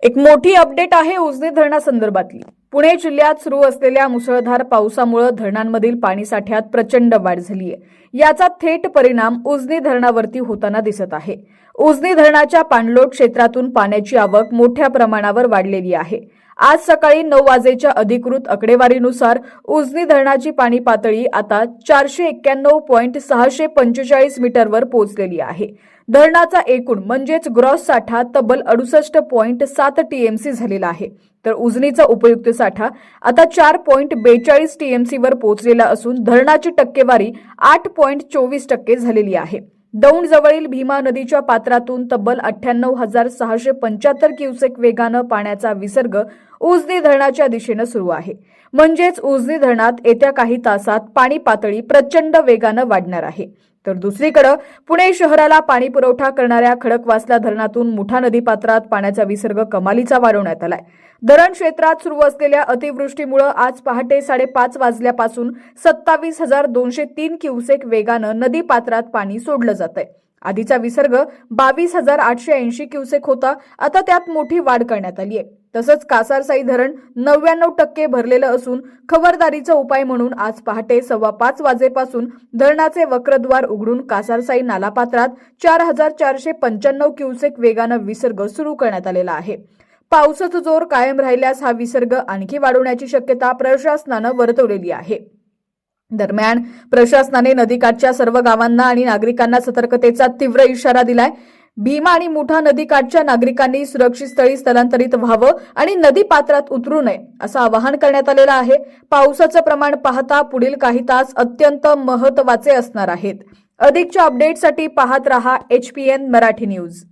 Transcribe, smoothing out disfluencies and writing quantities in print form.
एक मोठी अपडेट आहे उजनी धरणासंदर्भातली। पुणे जिल्ह्यात सुरू असलेल्या मुसळधार पावसामुळे धरणांमधील पाणीसाठ्यात प्रचंड वाढ झाली आहे। याचा थेट परिणाम उजनी धरणावरती होताना दिसत आहे। उजनी धरणाच्या पाणलोट क्षेत्रातून पाण्याची आवक मोठ्या प्रमाणावर वाढलेली आहे। आज सकाळी 9 वाजेच्या अधिकृत आकडेवारीनुसार उजनी धरणाची पाणी पातळी आता 491.645 मीटरवर पोहोचलेली आहे। धरणाचा एकूण म्हणजेच ग्रॉस साठा तब्बल 68.7 टीएमसी झालेला आहे, तर उजनीचा उपयुक्त साठा आता 4.42 टीएमसीवर पोहोचलेला असून धरणाची टक्केवारी 8.24% झालेली आहे। दौंड जवळील भीमा नदीच्या पात्रातून तब्बल 98,675 क्युसेक वेगानं पाण्याचा विसर्ग उजनी धरणाच्या दिशेनं सुरू आहे। म्हणजेच उजनी धरणात येत्या काही तासात पाणी पातळी प्रचंड वेगानं वाढणार आहे। तर दुसरीकडे पुणे शहराला पाणी पुरवठा करणाऱ्या खडकवासला धरणातून मुठा नदीपात्रात पाण्याचा विसर्ग कमालीचा वाढवण्यात आलाय। धरण क्षेत्रात सुरू असलेल्या अतिवृष्टीमुळे आज पहाटे 5:30 वाजल्यापासून 27,203 क्युसेक वेगानं नदीपात्रात पाणी सोडलं जातंय। आधीचा विसर्ग 22,880 क्युसेक होता, आता त्यात मोठी वाढ करण्यात आली आहे। तसंच कासारसाई धरण 99% भरलेलं असून खबरदारीचा उपाय म्हणून आज पहाटे 5:15 वाजेपासून धरणाचे वक्रद्वार उघडून कासारसाई नालापात्रात 4,495 क्युसेक वेगानं विसर्ग सुरू करण्यात आलेला आहे। पावसाचा जोर कायम राहिल्यास हा विसर्ग आणखी वाढवण्याची शक्यता प्रशासनानं वर्तवलेली आहे। दरम्यान प्रशासनाने नदीकाठच्या सर्व गावांना आणि नागरिकांना सतर्कतेचा तीव्र इशारा दिलाय। भीमा आणि मुठा नदीकाठच्या नागरिकांनी सुरक्षित स्थळी स्थलांतरित व्हावं आणि नदी पात्रात उतरू नये असं आवाहन करण्यात आलेलं आहे। पावसाचं प्रमाण पाहता पुढील काही तास अत्यंत महत्त्वाचे असणार आहेत। अधिकच्या अपडेटसाठी पाहत रहा HPN मराठी न्यूज।